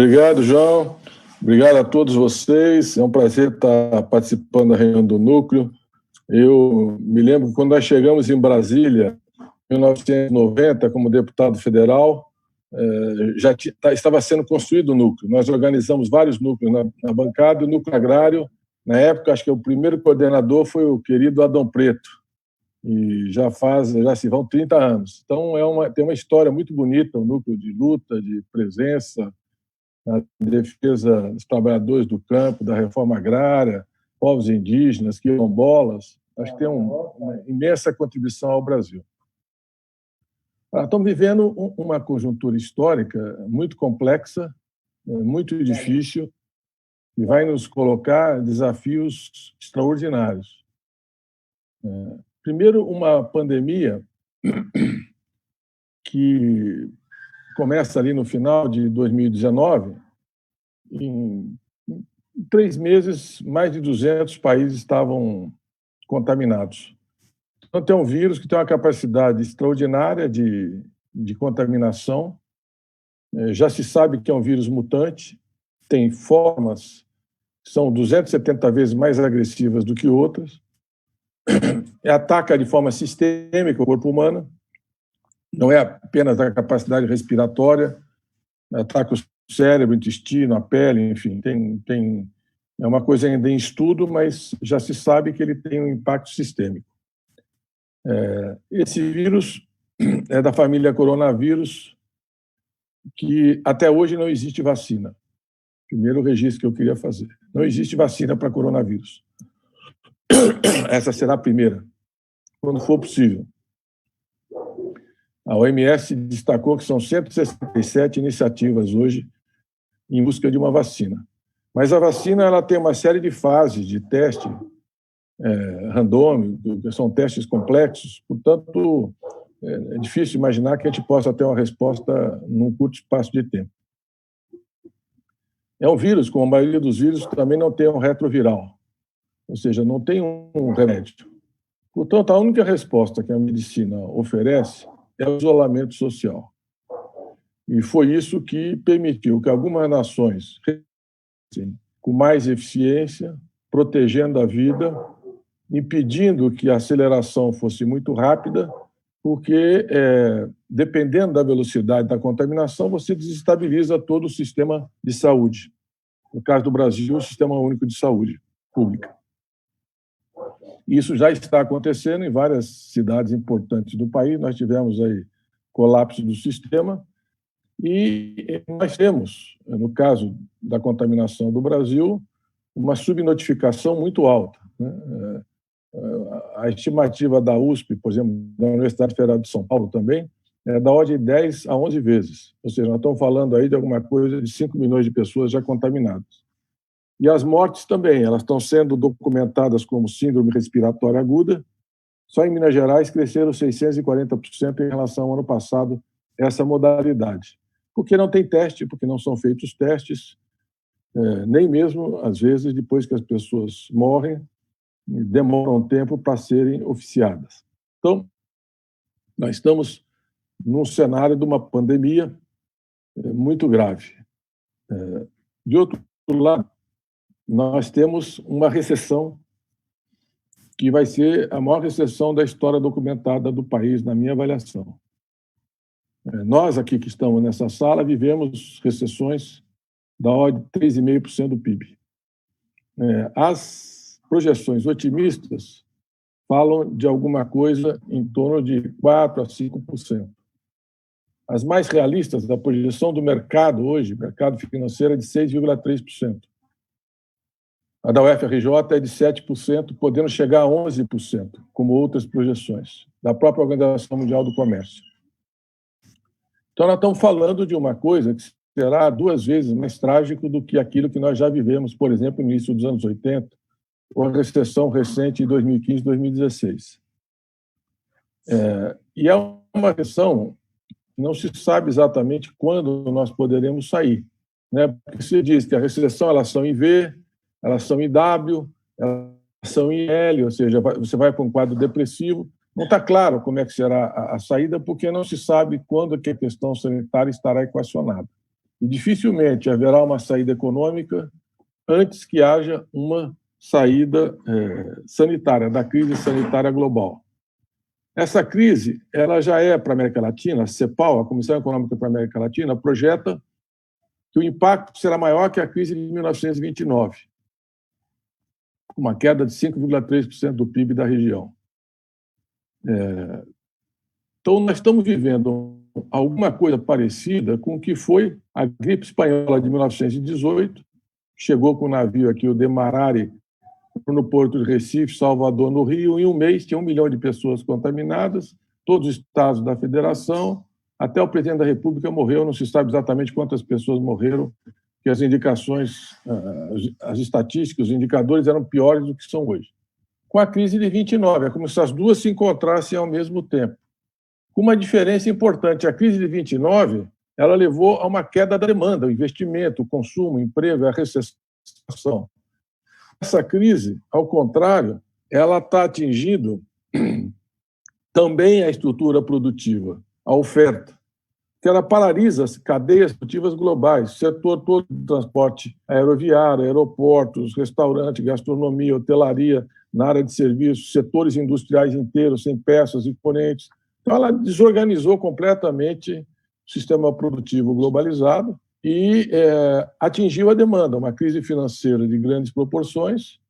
Obrigado, João. Obrigado a todos vocês. É um prazer estar participando da reunião do Núcleo. Eu me lembro que quando nós chegamos em Brasília, em 1990, como deputado federal, estava sendo construído o Núcleo. Nós organizamos vários núcleos na bancada, o Núcleo Agrário. Na época, acho que o primeiro coordenador foi o querido Adão Preto, e já se vão 30 anos. Então, tem uma história muito bonita, um núcleo de luta, de presença, na defesa dos trabalhadores do campo, da reforma agrária, povos indígenas, quilombolas. Acho que tem uma imensa contribuição ao Brasil. Estamos vivendo uma conjuntura histórica muito complexa, muito difícil, e vai nos colocar desafios extraordinários. Primeiro, uma pandemia que começa ali no final de 2019, em 3 meses, mais de 200 países estavam contaminados. Então, tem um vírus que tem uma capacidade extraordinária de contaminação. Já se sabe que é um vírus mutante, tem formas que são 270 vezes mais agressivas do que outras, ataca de forma sistêmica o corpo humano, não é apenas a capacidade respiratória, ataca o cérebro, o intestino, a pele, enfim, é uma coisa ainda em estudo, mas já se sabe que ele tem um impacto sistêmico. Esse vírus é da família coronavírus, que até hoje não existe vacina. Primeiro registro que eu queria fazer. Não existe vacina para coronavírus. Essa será a primeira, quando for possível. A OMS destacou que são 167 iniciativas hoje em busca de uma vacina. Mas a vacina ela tem uma série de fases de teste randômico, são testes complexos, portanto, é difícil imaginar que a gente possa ter uma resposta num curto espaço de tempo. É um vírus, como a maioria dos vírus, também não tem um retroviral, ou seja, não tem um remédio. Portanto, a única resposta que a medicina oferece é o isolamento social. E foi isso que permitiu que algumas nações, com mais eficiência, protegendo a vida, impedindo que a aceleração fosse muito rápida, porque, dependendo da velocidade da contaminação, você desestabiliza todo o sistema de saúde. No caso do Brasil, o Sistema Único de Saúde Pública. Isso já está acontecendo em várias cidades importantes do país. Nós tivemos aí colapso do sistema e nós temos, no caso da contaminação do Brasil, uma subnotificação muito alta, né? A estimativa da USP, por exemplo, da Universidade Federal de São Paulo também, é da ordem de 10 a 11 vezes. Ou seja, nós estamos falando aí de alguma coisa de 5 milhões de pessoas já contaminadas. E as mortes também, elas estão sendo documentadas como síndrome respiratória aguda. Só em Minas Gerais cresceram 640% em relação ao ano passado, essa modalidade. Porque não tem teste, porque não são feitos testes, nem mesmo, às vezes, depois que as pessoas morrem, demoram um tempo para serem oficiadas. Então, nós estamos num cenário de uma pandemia muito grave. De outro lado, nós temos uma recessão que vai ser a maior recessão da história documentada do país, na minha avaliação. Nós aqui que estamos nessa sala vivemos recessões da ordem de 3,5% do PIB. As projeções otimistas falam de alguma coisa em torno de 4% a 5%. As mais realistas, a projeção do mercado hoje, mercado financeiro, é de 6,3%. A da UFRJ é de 7%, podendo chegar a 11%, como outras projeções da própria Organização Mundial do Comércio. Então, nós estamos falando de uma coisa que será 2 vezes mais trágico do que aquilo que nós já vivemos, por exemplo, no início dos anos 80, ou a recessão recente de 2015 e 2016. E é uma recessão que não se sabe exatamente quando nós poderemos sair, né? Porque se diz que a recessão, elas são em V, elas são em W, elas são em L, ou seja, você vai para um quadro depressivo. Não está claro como é que será a saída, porque não se sabe quando que a questão sanitária estará equacionada. E dificilmente haverá uma saída econômica antes que haja uma saída sanitária, da crise sanitária global. Essa crise ela já é para a América Latina, a CEPAL, a Comissão Econômica para a América Latina, projeta que o impacto será maior que a crise de 1929, uma queda de 5,3% do PIB da região. Então, nós estamos vivendo alguma coisa parecida com o que foi a gripe espanhola de 1918, chegou com o navio aqui, o Demarare, no porto de Recife, Salvador, no Rio. Em um mês, tinha 1 milhão de pessoas contaminadas, todos os estados da federação, até o presidente da República morreu, não se sabe exatamente quantas pessoas morreram, porque as indicações, as estatísticas, os indicadores eram piores do que são hoje. Com a crise de 29, é como se as duas se encontrassem ao mesmo tempo. Com uma diferença importante, a crise de 29, ela levou a uma queda da demanda, o investimento, o consumo, o emprego, a recessão. Essa crise, ao contrário, ela está atingindo também a estrutura produtiva, a oferta, que ela paralisa as cadeias produtivas globais, o setor todo do transporte aeroviário, aeroportos, restaurantes, gastronomia, hotelaria, na área de serviços, setores industriais inteiros, sem peças e componentes. Então, ela desorganizou completamente o sistema produtivo globalizado e atingiu a demanda, uma crise financeira de grandes proporções,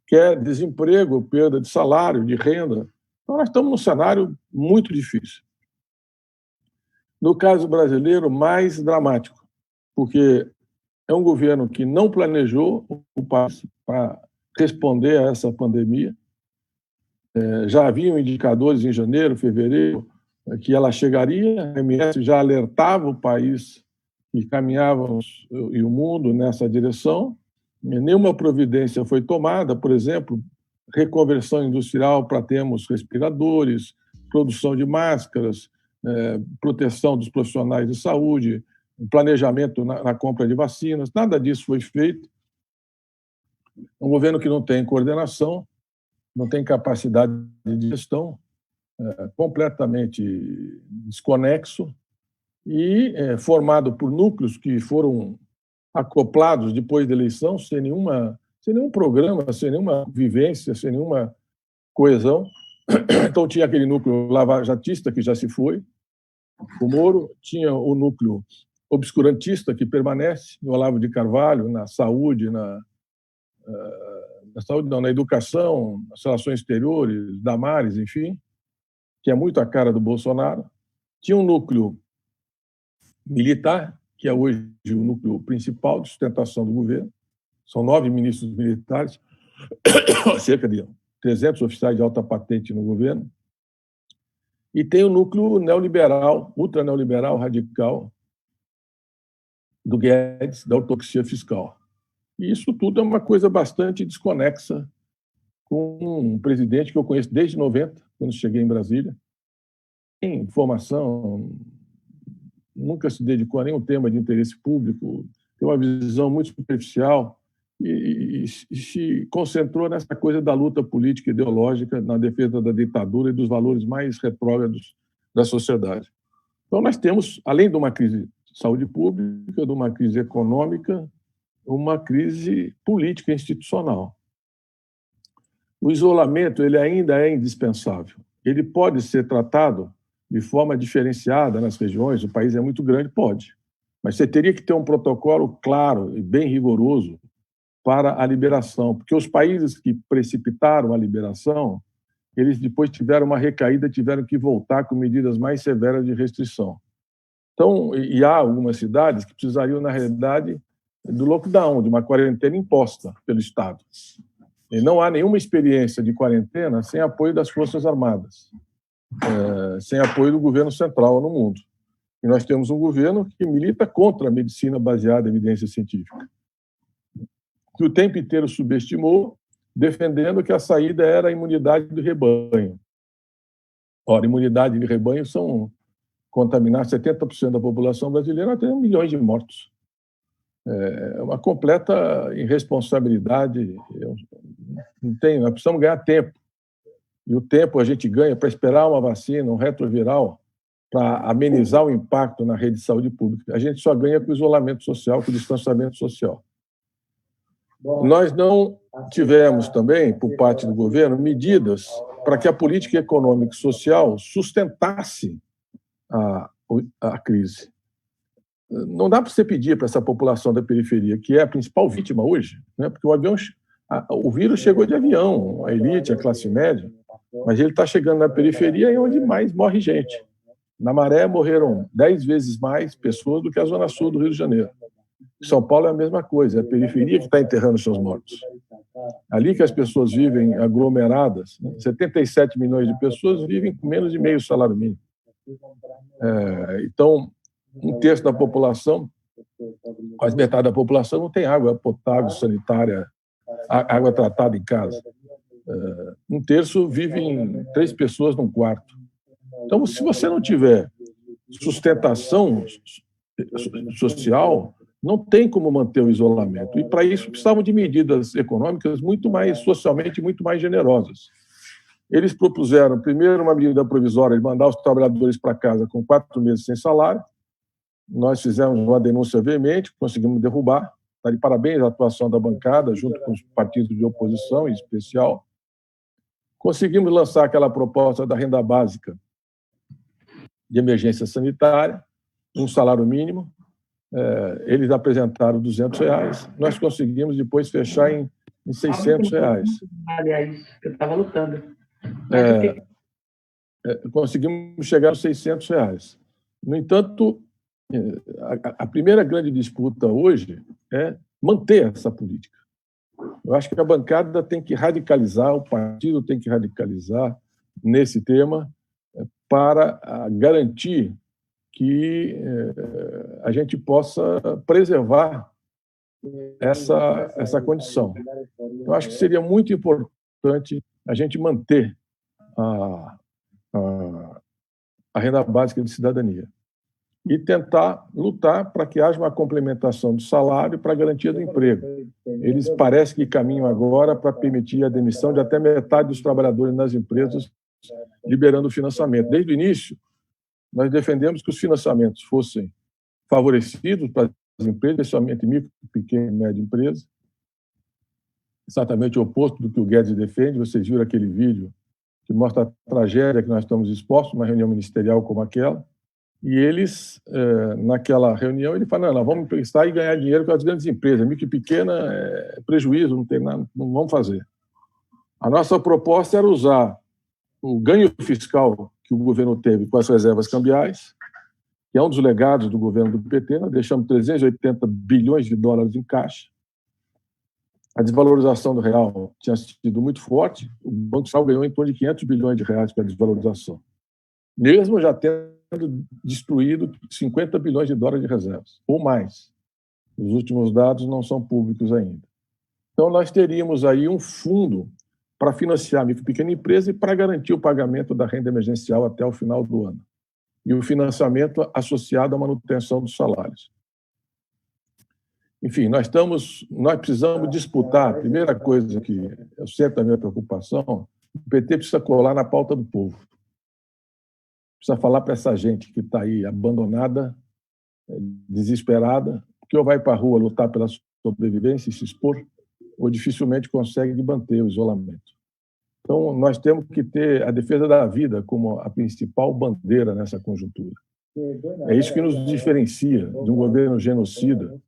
que é desemprego, perda de salário, de renda. Então, nós estamos num cenário muito difícil. No caso brasileiro, mais dramático, porque é um governo que não planejou o país para responder a essa pandemia. Já haviam indicadores em janeiro, fevereiro, que ela chegaria, a OMS já alertava o país que caminhávamos e o mundo nessa direção. Nenhuma providência foi tomada, por exemplo, reconversão industrial para termos respiradores, produção de máscaras, proteção dos profissionais de saúde, planejamento na compra de vacinas, nada disso foi feito. Um governo que não tem coordenação, não tem capacidade de gestão, completamente desconexo e formado por núcleos que foram acoplados depois da eleição, sem nenhum programa, sem nenhuma vivência, sem nenhuma coesão. Então, tinha aquele núcleo lavajatista, que já se foi, o Moro, tinha o núcleo obscurantista, que permanece, no Olavo de Carvalho, na saúde, na educação, nas relações exteriores, Damares, enfim, que é muito a cara do Bolsonaro. Tinha um núcleo militar, que é hoje o núcleo principal de sustentação do governo. São 9 ministros militares, cerca de 300 oficiais de alta patente no governo. E tem o núcleo neoliberal, ultra-neoliberal, radical, do Guedes, da ortodoxia fiscal. E isso tudo é uma coisa bastante desconexa com um presidente que eu conheço desde 90, quando cheguei em Brasília. Tem formação, nunca se dedicou a nenhum tema de interesse público, tem uma visão muito superficial e se concentrou nessa coisa da luta política e ideológica na defesa da ditadura e dos valores mais retrógrados da sociedade. Então, nós temos, além de uma crise de saúde pública, de uma crise econômica, uma crise política e institucional. O isolamento ele ainda é indispensável. Ele pode ser tratado de forma diferenciada nas regiões, o país é muito grande, pode. Mas você teria que ter um protocolo claro e bem rigoroso para a liberação, porque os países que precipitaram a liberação, eles depois tiveram uma recaída, tiveram que voltar com medidas mais severas de restrição. Então, e há algumas cidades que precisariam, na realidade, do lockdown, de uma quarentena imposta pelo Estado. E não há nenhuma experiência de quarentena sem apoio das Forças Armadas, sem apoio do governo central no mundo. E nós temos um governo que milita contra a medicina baseada em evidência científica, que o tempo inteiro subestimou, defendendo que a saída era a imunidade do rebanho. Ora, imunidade de rebanho são contaminar 70% da população brasileira, até milhões de mortos. É uma completa irresponsabilidade. Nós precisamos ganhar tempo. E o tempo a gente ganha para esperar uma vacina, um retroviral, para amenizar o impacto na rede de saúde pública. A gente só ganha com o isolamento social, com o distanciamento social. Nós não tivemos também, por parte do governo, medidas para que a política econômica e social sustentasse a crise. Não dá para você pedir para essa população da periferia, que é a principal vítima hoje, né? Porque o vírus chegou de avião, a elite, a classe média, mas ele está chegando na periferia e é onde mais morre gente. Na Maré morreram 10 vezes mais pessoas do que a Zona Sul do Rio de Janeiro. São Paulo é a mesma coisa, é a periferia que está enterrando seus mortos. Ali que as pessoas vivem aglomeradas, 77 milhões de pessoas vivem com menos de meio salário mínimo. Então, um terço da população, quase metade da população não tem água potável, sanitária, água tratada em casa. Um terço vive em 3 pessoas num quarto. Então, se você não tiver sustentação social, não tem como manter o isolamento. E, para isso, precisavam de medidas econômicas socialmente muito mais generosas. Eles propuseram, primeiro, uma medida provisória de mandar os trabalhadores para casa com 4 meses sem salário. Nós fizemos uma denúncia veemente, conseguimos derrubar. Está de parabéns à atuação da bancada, junto com os partidos de oposição, em especial. Conseguimos lançar aquela proposta da renda básica de emergência sanitária, um salário mínimo. Eles apresentaram R$200, nós conseguimos depois fechar em R$600. Aliás, eu estava lutando. Conseguimos chegar aos R$600. No entanto, a primeira grande disputa hoje é manter essa política. Eu acho que a bancada tem que radicalizar, o partido tem que radicalizar nesse tema para garantir que a gente possa preservar essa condição. Eu acho que seria muito importante a gente manter a renda básica de cidadania e tentar lutar para que haja uma complementação do salário para a garantia do emprego. Eles parecem que caminham agora para permitir a demissão de até metade dos trabalhadores nas empresas, liberando o financiamento. Desde o início, nós defendemos que os financiamentos fossem favorecidos para as empresas, especialmente micro, pequena e média empresa. Exatamente o oposto do que o Guedes defende. Vocês viram aquele vídeo que mostra a tragédia que nós estamos expostos numa reunião ministerial como aquela. E eles, naquela reunião, ele fala, não, vamos emprestar e ganhar dinheiro com as grandes empresas. Micro e pequena é prejuízo, não tem nada, não vamos fazer. A nossa proposta era usar o ganho fiscal que o governo teve com as reservas cambiais, que é um dos legados do governo do PT. Nós deixamos 380 bilhões de dólares em caixa. A desvalorização do real tinha sido muito forte. O Banco Central ganhou em torno de 500 bilhões de reais com a desvalorização, mesmo já tendo destruído 50 bilhões de dólares de reservas, ou mais. Os últimos dados não são públicos ainda. Então, nós teríamos aí um fundo para financiar a micro e pequena empresa e para garantir o pagamento da renda emergencial até o final do ano. E o financiamento associado à manutenção dos salários. Enfim, nós precisamos disputar. A primeira coisa que eu sinto a minha preocupação, o PT precisa colar na pauta do povo. Precisa falar para essa gente que está aí abandonada, desesperada, que ou vai para a rua lutar pela sobrevivência e se expor, ou dificilmente consegue manter o isolamento. Então, nós temos que ter a defesa da vida como a principal bandeira nessa conjuntura. É isso que nos diferencia de um governo genocida,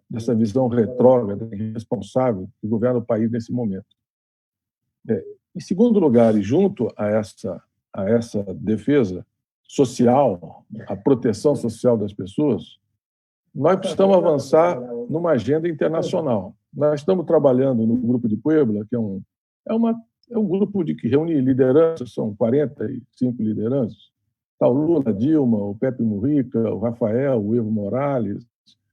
dessa visão retrógrada e irresponsável que governa o país nesse momento. Em segundo lugar, e junto a essa defesa social, a proteção social das pessoas, nós precisamos avançar numa agenda internacional. Nós estamos trabalhando no Grupo de Puebla, que é um grupo que reúne lideranças, são 45 lideranças. Está o Lula, Dilma, o Pepe Mujica, o Rafael, o Evo Morales,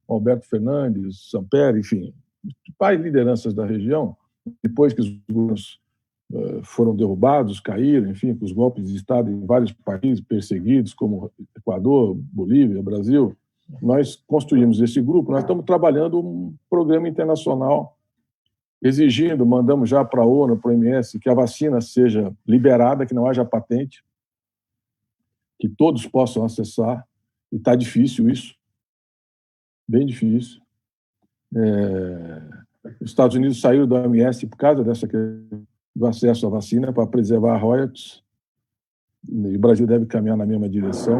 o Alberto Fernandes, Sampere, enfim, principais lideranças da região, depois que os governos foram derrubados, caíram, enfim, com os golpes de Estado em vários países perseguidos, como Equador, Bolívia, Brasil. Nós construímos esse grupo, nós estamos trabalhando um programa internacional exigindo, mandamos já para a ONU, para a OMS, que a vacina seja liberada, que não haja patente, que todos possam acessar, e está difícil isso, bem difícil. Os Estados Unidos saíram da OMS por causa do acesso à vacina para preservar royalties, e o Brasil deve caminhar na mesma direção.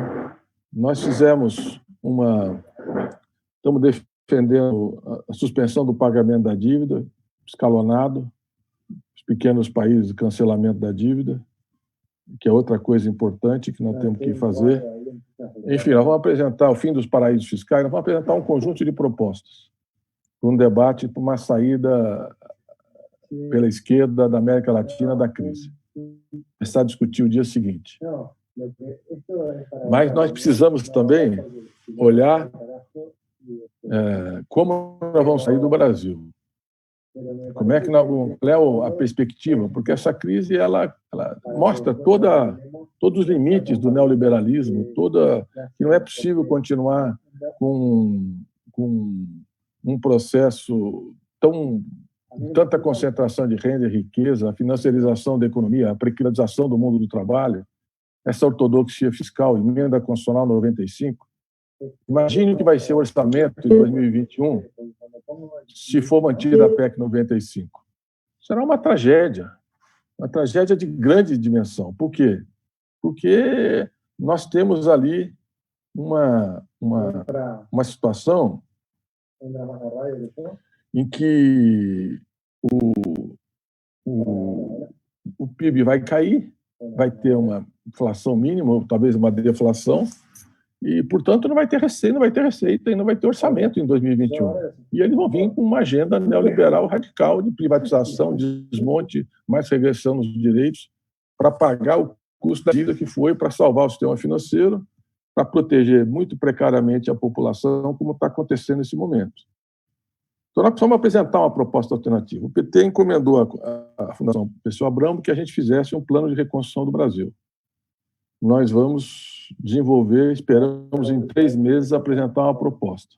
Nós estamos defendendo a suspensão do pagamento da dívida, escalonado, os pequenos países, cancelamento da dívida, que é outra coisa importante que nós temos que fazer. Enfim, nós vamos apresentar o fim dos paraísos fiscais, nós vamos apresentar um conjunto de propostas para um debate, para uma saída pela esquerda da América Latina da crise. Começar a discutir o dia seguinte. Mas nós precisamos também olhar como nós vamos sair do Brasil. Qual é a perspectiva? Porque essa crise ela mostra todos os limites do neoliberalismo, que não é possível continuar com um processo tanta concentração de renda e riqueza, a financiarização da economia, a precarização do mundo do trabalho, essa ortodoxia fiscal, emenda constitucional 95. Imagine o que vai ser o orçamento de 2021 se for mantida a PEC 95. Será uma tragédia de grande dimensão. Por quê? Porque nós temos ali uma situação em que o PIB vai cair, vai ter uma inflação mínima, ou talvez uma deflação, e, portanto, não vai ter receita e não vai ter orçamento em 2021. E eles vão vir com uma agenda neoliberal radical de privatização, de desmonte, mais regressão nos direitos, para pagar o custo da dívida que foi, para salvar o sistema financeiro, para proteger muito precariamente a população, como está acontecendo nesse momento. Então, nós precisamos apresentar uma proposta alternativa. O PT encomendou à Fundação Perseu Abramo que a gente fizesse um plano de reconstrução do Brasil. Nós vamos desenvolver, esperamos em 3 meses apresentar uma proposta.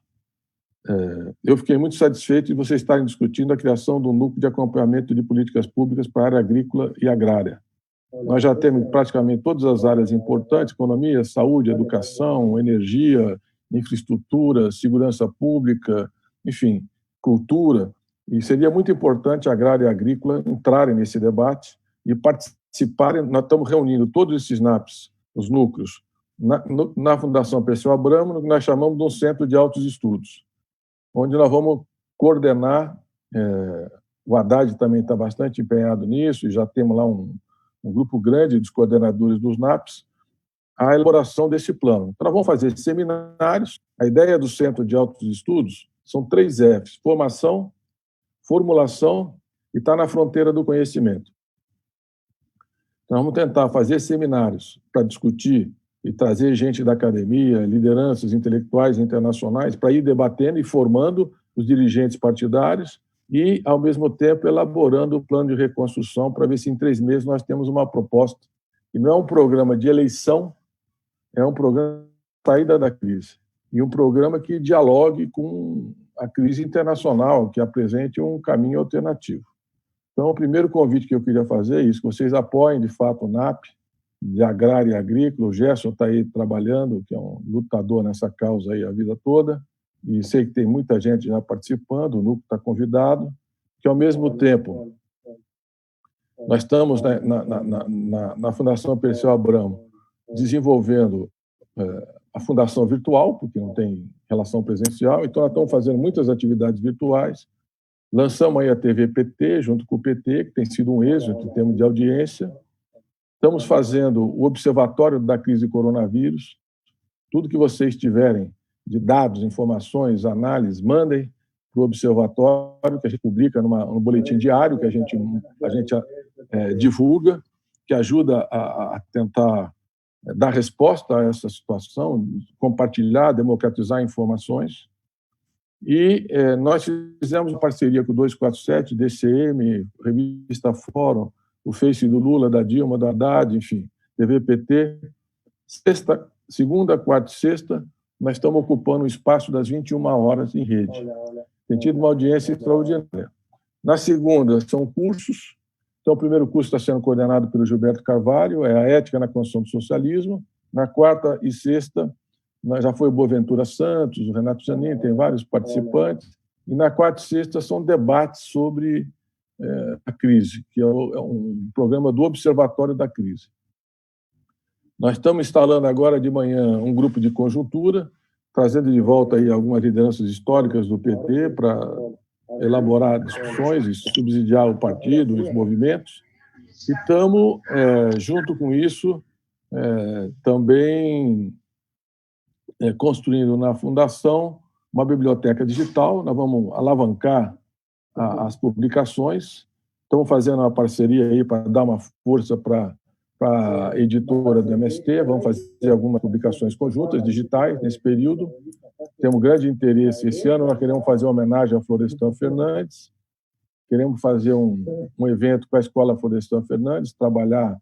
Eu fiquei muito satisfeito de vocês estarem discutindo a criação do núcleo de acompanhamento de políticas públicas para a área agrícola e agrária. Nós já temos praticamente todas as áreas importantes: economia, saúde, educação, energia, infraestrutura, segurança pública, enfim, cultura. E seria muito importante a agrária e a agrícola entrarem nesse debate e participarem. Nós estamos reunindo todos esses NAPs, os núcleos, na Fundação Perseu Abramo, no que nós chamamos de um centro de altos estudos, onde nós vamos coordenar. O Haddad também está bastante empenhado nisso, e já temos lá um grupo grande dos coordenadores dos NAPs, a elaboração desse plano. Então, nós vamos fazer seminários. A ideia do Centro de Altos Estudos são 3 Fs: formação, formulação e está na fronteira do conhecimento. Então, vamos tentar fazer seminários para discutir e trazer gente da academia, lideranças intelectuais internacionais, para ir debatendo e formando os dirigentes partidários e, ao mesmo tempo, elaborando o plano de reconstrução para ver se em 3 meses nós temos uma proposta. E não é um programa de eleição, é um programa de saída da crise. E um programa que dialogue com a crise internacional, que apresente um caminho alternativo. Então, o primeiro convite que eu queria fazer é isso: que vocês apoiem, de fato, o NAP, de agrária e agrícola. O Gerson está aí trabalhando, que é um lutador nessa causa aí a vida toda, e sei que tem muita gente já participando, o núcleo está convidado, que, ao mesmo tempo, nós estamos na Fundação Perseu Abramo desenvolvendo a fundação virtual, porque não tem relação presencial, então nós estamos fazendo muitas atividades virtuais. Lançamos aí a TV PT, junto com o PT, que tem sido um êxito em termos de audiência. Estamos fazendo o Observatório da Crise do Coronavírus. Tudo que vocês tiverem de dados, informações, análises, mandem para o Observatório, que a gente publica no boletim diário, que a gente divulga, que ajuda a tentar dar resposta a essa situação, compartilhar, democratizar informações. E nós fizemos uma parceria com o 247, DCM, Revista Fórum, o Face do Lula, da Dilma, da Haddad, enfim, TV PT. Segunda, quarta e sexta, nós estamos ocupando o espaço das 21 horas em rede. Tem tido uma audiência extraordinária. Na segunda, são cursos. Então, o primeiro curso está sendo coordenado pelo Gilberto Carvalho, é a Ética na Construção do Socialismo. Na quarta e sexta, já foi o Boaventura Santos, o Renato Janine, tem vários participantes. E na quarta e sexta são debates sobre a crise, que é um programa do Observatório da Crise. Nós estamos instalando agora de manhã um grupo de conjuntura, trazendo de volta aí algumas lideranças históricas do PT para elaborar discussões e subsidiar o partido, os movimentos. E estamos, junto com isso, também construindo na Fundação uma biblioteca digital. Nós vamos alavancar as publicações. Estamos fazendo uma parceria aí para dar uma força para a editora do MST. Vamos fazer algumas publicações conjuntas, digitais, nesse período. Temos grande interesse. Esse ano nós queremos fazer uma homenagem a Florestan Fernandes. Queremos fazer um evento com a Escola Florestan Fernandes, trabalhar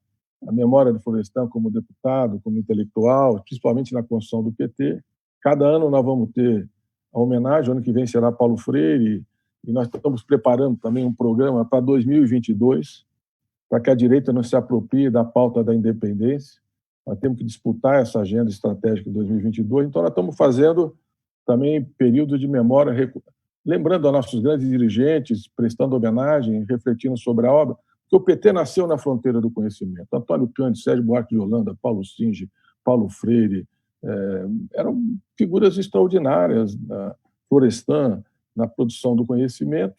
a memória de Florestan como deputado, como intelectual, principalmente na construção do PT. Cada ano nós vamos ter a homenagem. O ano que vem será Paulo Freire, e nós estamos preparando também um programa para 2022, para que a direita não se aproprie da pauta da independência. Nós temos que disputar essa agenda estratégica de 2022. Então, nós estamos fazendo também período de memória, lembrando a nossos grandes dirigentes, prestando homenagem, refletindo sobre a obra, porque o PT nasceu na fronteira do conhecimento. Antônio Cândido, Sérgio Buarque de Holanda, Paulo Singe, Paulo Freire, eram figuras extraordinárias, Florestan, na produção do conhecimento,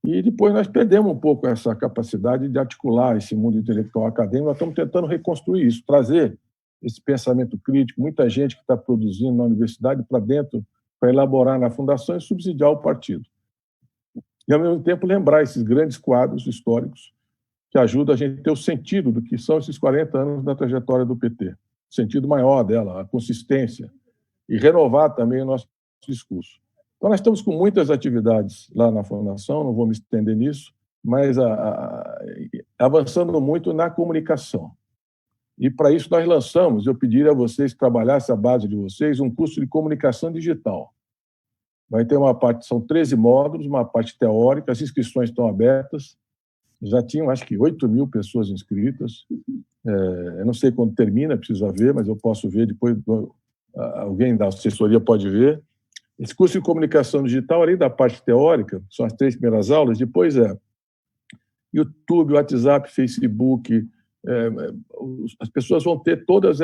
e depois nós perdemos um pouco essa capacidade de articular esse mundo intelectual acadêmico. Nós estamos tentando reconstruir isso, trazer esse pensamento crítico, muita gente que está produzindo na universidade para dentro, para elaborar na fundação e subsidiar o partido. E, ao mesmo tempo, lembrar esses grandes quadros históricos que ajudam a gente a ter o sentido do que são esses 40 anos da trajetória do PT, o sentido maior dela, a consistência, e renovar também o nosso discurso. Então, nós estamos com muitas atividades lá na Fundação, não vou me estender nisso, mas avançando muito na comunicação. E, para isso, nós lançamos, eu pediria a vocês que trabalhassem a base de vocês, um curso de comunicação digital. Vai ter uma parte, são 13 módulos, uma parte teórica, as inscrições estão abertas, já tinham, acho que, 8.000 pessoas inscritas. Eu não sei quando termina, precisa ver, mas eu posso ver depois, alguém da assessoria pode ver. Esse curso de comunicação digital, além da parte teórica, são as 3 primeiras aulas, depois YouTube, WhatsApp, Facebook, as pessoas vão ter todas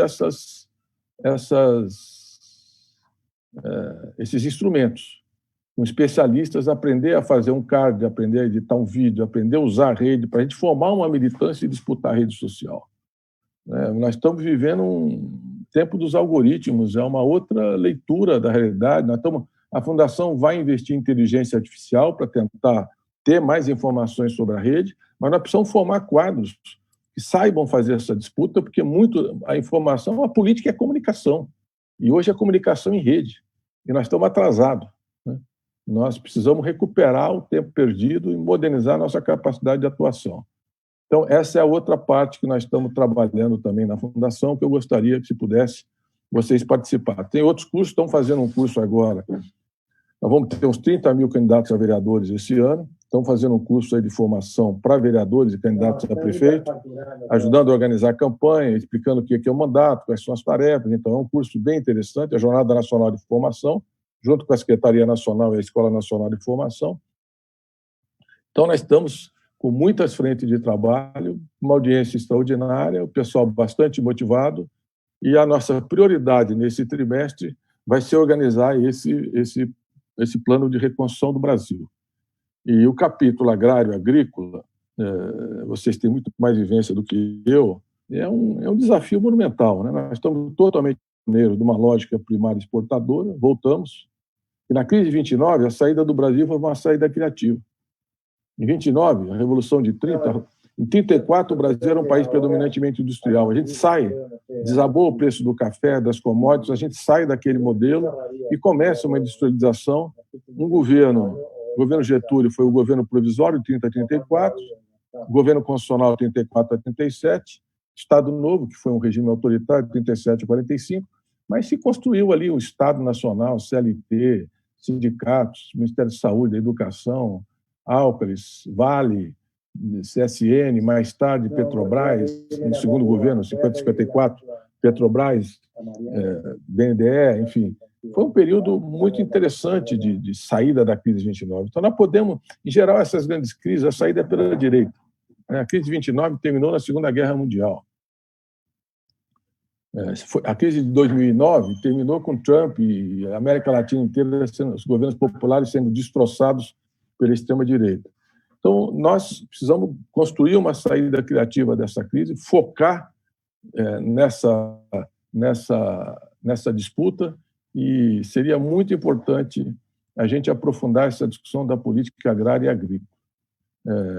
esses instrumentos, com especialistas, aprender a fazer um card, aprender a editar um vídeo, aprender a usar a rede, para a gente formar uma militância e disputar a rede social. Nós estamos vivendo um tempo dos algoritmos, é uma outra leitura da realidade. A Fundação vai investir em inteligência artificial para tentar ter mais informações sobre a rede, mas nós precisamos formar quadros que saibam fazer essa disputa, porque muito a informação, a política é comunicação, e hoje é comunicação em rede, e nós estamos atrasados. Nós precisamos recuperar o tempo perdido e modernizar a nossa capacidade de atuação. Então, essa é a outra parte que nós estamos trabalhando também na Fundação, que eu gostaria que, se pudesse, vocês participar. Tem outros cursos, estão fazendo um curso agora. Nós vamos ter uns 30.000 candidatos a vereadores esse ano. Estão fazendo um curso aí de formação para vereadores e candidatos a prefeito, ajudando a organizar a campanha, explicando o que é o mandato, quais são as tarefas. Então, é um curso bem interessante, a Jornada Nacional de Formação, junto com a Secretaria Nacional e a Escola Nacional de Formação. Então, nós estamos com muitas frentes de trabalho, uma audiência extraordinária, o pessoal bastante motivado, e a nossa prioridade nesse trimestre vai ser organizar esse plano de reconstrução do Brasil. E o capítulo agrário-agrícola, vocês têm muito mais vivência do que eu, é um desafio monumental, né? Nós estamos totalmente pioneiros de uma lógica primária exportadora, voltamos, e na crise de 29, a saída do Brasil foi uma saída criativa. Em 29, a Revolução de 30, em 34, o Brasil era um país predominantemente industrial. A gente sai, desabou o preço do café, das commodities, a gente sai daquele modelo e começa uma industrialização. O governo Getúlio foi o governo provisório de 30 a 34, o governo constitucional de 34 a 37, Estado Novo, que foi um regime autoritário de 37 a 45, mas se construiu ali o Estado Nacional, CLT, sindicatos, Ministério da Saúde, da Educação, Álcalis, Vale, CSN, mais tarde Petrobras, no segundo governo, 50 e 54, Petrobras, BNDE, enfim. Foi um período muito interessante de saída da crise de 29. Então, nós podemos, em geral, essas grandes crises, a saída é pela direita. A crise de 29 terminou na Segunda Guerra Mundial. A crise de 2009 terminou com Trump e a América Latina inteira, os governos populares sendo destroçados pela extrema-direita. Então, nós precisamos construir uma saída criativa dessa crise, focar nessa disputa, e seria muito importante a gente aprofundar essa discussão da política agrária e agrícola.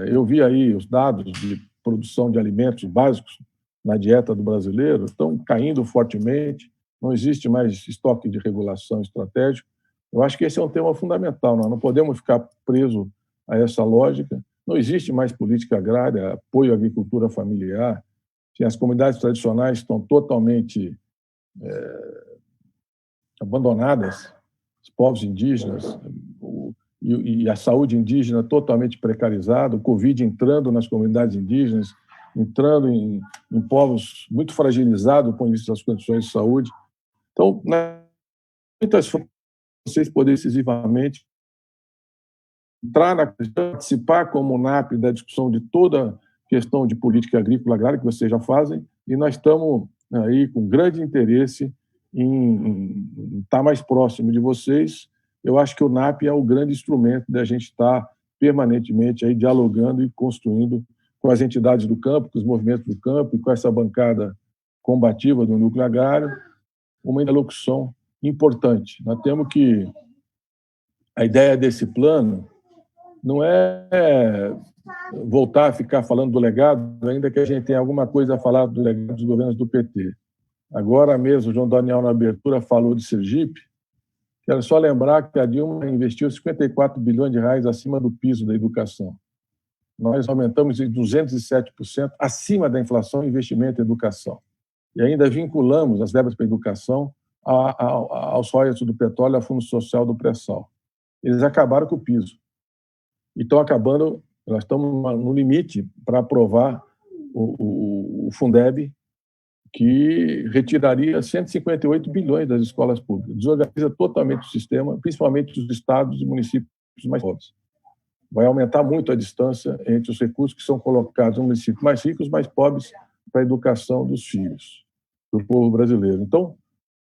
Eu vi aí os dados de produção de alimentos básicos na dieta do brasileiro estão caindo fortemente, não existe mais estoque de regulação estratégico. Eu acho que esse é um tema fundamental, nós não podemos ficar presos a essa lógica. Não existe mais política agrária, apoio à agricultura familiar, as comunidades tradicionais estão totalmente abandonadas, os povos indígenas, e a saúde indígena totalmente precarizada, o Covid entrando nas comunidades indígenas, entrando em povos muito fragilizados do ponto de vista das condições de saúde. Então, muitas formas, vocês poderem decisivamente participar como NAP da discussão de toda a questão de política agrícola agrária que vocês já fazem, e nós estamos aí com grande interesse em estar mais próximo de vocês. Eu acho que o NAP é o grande instrumento da gente estar permanentemente aí dialogando e construindo com as entidades do campo, com os movimentos do campo e com essa bancada combativa do núcleo agrário, uma interlocução importante. Nós temos que... A ideia desse plano não é voltar a ficar falando do legado, ainda que a gente tenha alguma coisa a falar do legado dos governos do PT. Agora mesmo, o João Daniel, na abertura, falou de Sergipe. Quero só lembrar que a Dilma investiu 54 bilhões de reais acima do piso da educação. Nós aumentamos em 207% acima da inflação o investimento em educação. E ainda vinculamos as verbas para a educação aos royalties do petróleo, ao Fundo Social do Pré-Sal. Eles acabaram com o piso. E estão acabando, nós estamos no limite para aprovar o Fundeb, que retiraria 158 bilhões das escolas públicas. Desorganiza totalmente o sistema, principalmente os estados e municípios mais pobres. Vai aumentar muito a distância entre os recursos que são colocados nos municípios mais ricos, mais pobres, para a educação dos filhos, do povo brasileiro. Então,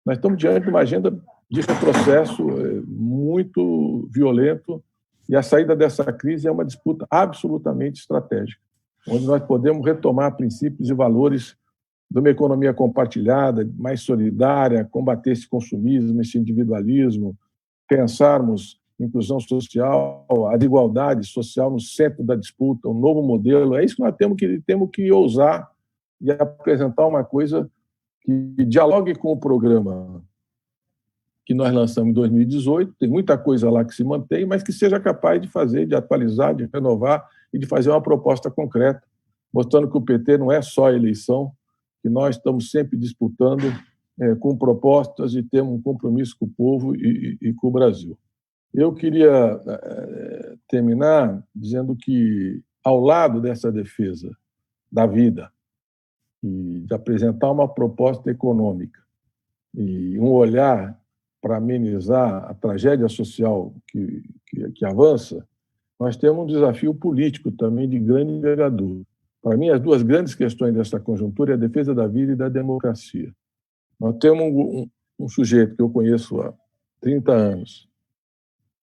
nós estamos diante de uma agenda de retrocesso muito violento, e a saída dessa crise é uma disputa absolutamente estratégica, onde nós podemos retomar princípios e valores de uma economia compartilhada, mais solidária, combater esse consumismo, esse individualismo, pensarmos inclusão social, a igualdade social no centro da disputa, um novo modelo. É isso que nós temos que ousar e apresentar uma coisa que dialogue com o programa que nós lançamos em 2018. Tem muita coisa lá que se mantém, mas que seja capaz de fazer, de atualizar, de renovar e de fazer uma proposta concreta, mostrando que o PT não é só eleição, que nós estamos sempre disputando com propostas e temos um compromisso com o povo e com o Brasil. Eu queria terminar dizendo que, ao lado dessa defesa da vida e de apresentar uma proposta econômica e um olhar para amenizar a tragédia social que avança, nós temos um desafio político também de grande envergadura. Para mim, as duas grandes questões dessa conjuntura é a defesa da vida e da democracia. Nós temos um sujeito que eu conheço há 30 anos,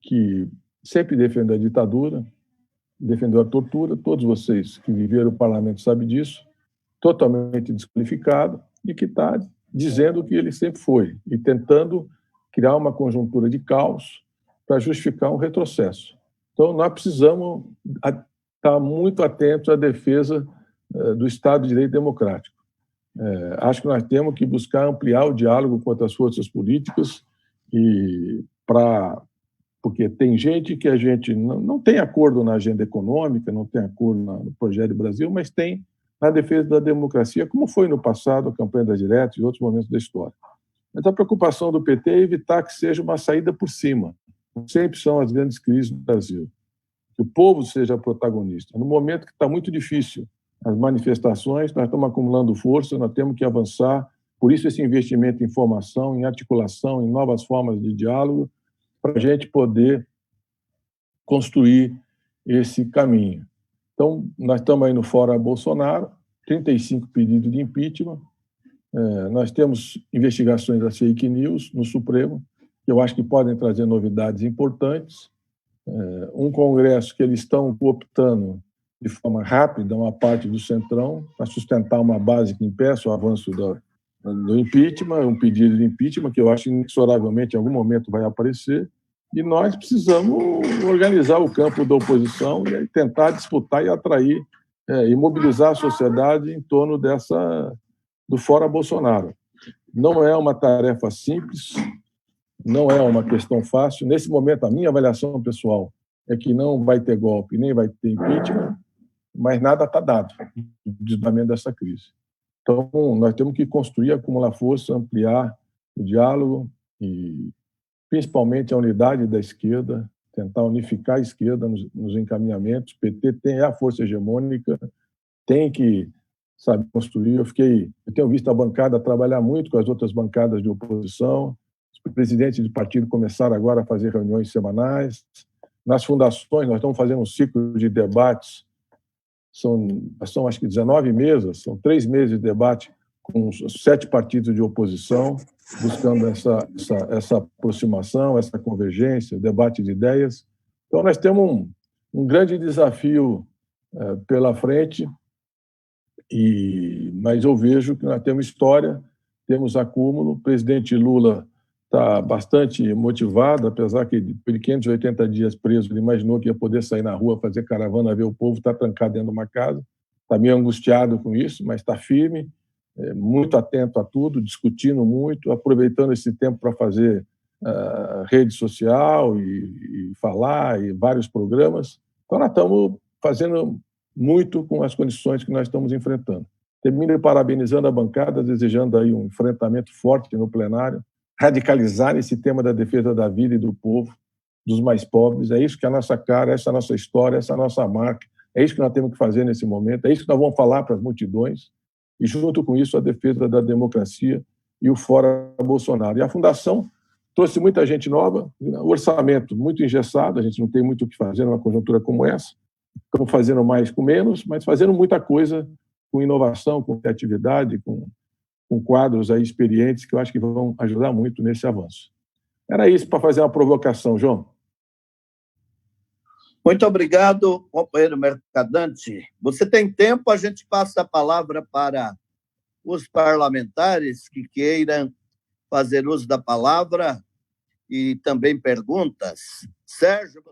que sempre defendeu a ditadura, defendeu a tortura, todos vocês que viveram o parlamento sabem disso, totalmente desqualificado, e que está dizendo que ele sempre foi, e tentando criar uma conjuntura de caos para justificar um retrocesso. Então, nós precisamos estar muito atentos à defesa do Estado de Direito Democrático. Acho que nós temos que buscar ampliar o diálogo com as forças políticas, porque tem gente que a gente não tem acordo na agenda econômica, não tem acordo no projeto do Brasil, mas tem na defesa da democracia, como foi no passado, a campanha das diretas e outros momentos da história. Mas a preocupação do PT é evitar que seja uma saída por cima. Sempre são as grandes crises do Brasil. Que o povo seja protagonista. No momento que está muito difícil as manifestações, nós estamos acumulando força, nós temos que avançar Por isso, esse investimento em formação, em articulação, em novas formas de diálogo, para a gente poder construir esse caminho. Então, nós estamos aí no Fora Bolsonaro, 35 pedidos de impeachment, nós temos investigações das fake news no Supremo, que eu acho que podem trazer novidades importantes, um Congresso que eles estão cooptando de forma rápida uma parte do Centrão para sustentar uma base que impeça o avanço do impeachment, um pedido de impeachment que eu acho que inexoravelmente em algum momento vai aparecer, e nós precisamos organizar o campo da oposição e tentar disputar e atrair e mobilizar a sociedade em torno do Fora Bolsonaro. Não é uma tarefa simples, não é uma questão fácil. Nesse momento, a minha avaliação pessoal é que não vai ter golpe, nem vai ter impeachment, mas nada está dado no desdobramento dessa crise. Então, nós temos que construir, acumular força, ampliar o diálogo e, principalmente, a unidade da esquerda, tentar unificar a esquerda nos encaminhamentos. O PT tem a força hegemônica, tem que saber construir. Eu tenho visto a bancada trabalhar muito com as outras bancadas de oposição. Os presidentes de partido começaram agora a fazer reuniões semanais. Nas fundações, nós estamos fazendo um ciclo de debates. São acho que 19 mesas, são 3 meses de debate com os 7 partidos de oposição, buscando essa aproximação, essa convergência, debate de ideias. Então, nós temos um grande desafio pela frente, mas eu vejo que nós temos história, temos acúmulo. O presidente Lula está bastante motivado, apesar que por 580 dias preso, ele imaginou que ia poder sair na rua, fazer caravana, ver o povo, está trancado dentro de uma casa. Está meio angustiado com isso, mas está firme, muito atento a tudo, discutindo muito, aproveitando esse tempo para fazer rede social e falar, e vários programas. Então, nós estamos fazendo muito com as condições que nós estamos enfrentando. Termino parabenizando a bancada, desejando aí um enfrentamento forte no plenário, radicalizar esse tema da defesa da vida e do povo, dos mais pobres. É isso que é a nossa cara, essa é a nossa história, essa é a nossa marca. É isso que nós temos que fazer nesse momento, é isso que nós vamos falar para as multidões, e junto com isso a defesa da democracia e o Fora Bolsonaro. E a Fundação trouxe muita gente nova, o orçamento muito engessado, a gente não tem muito o que fazer numa conjuntura como essa, estamos fazendo mais com menos, mas fazendo muita coisa com inovação, com criatividade, com quadros aí experientes que eu acho que vão ajudar muito nesse avanço. Era isso para fazer uma provocação, João. Muito obrigado, companheiro Mercadante. Você tem tempo, a gente passa a palavra para os parlamentares que queiram fazer uso da palavra e também perguntas. Sérgio,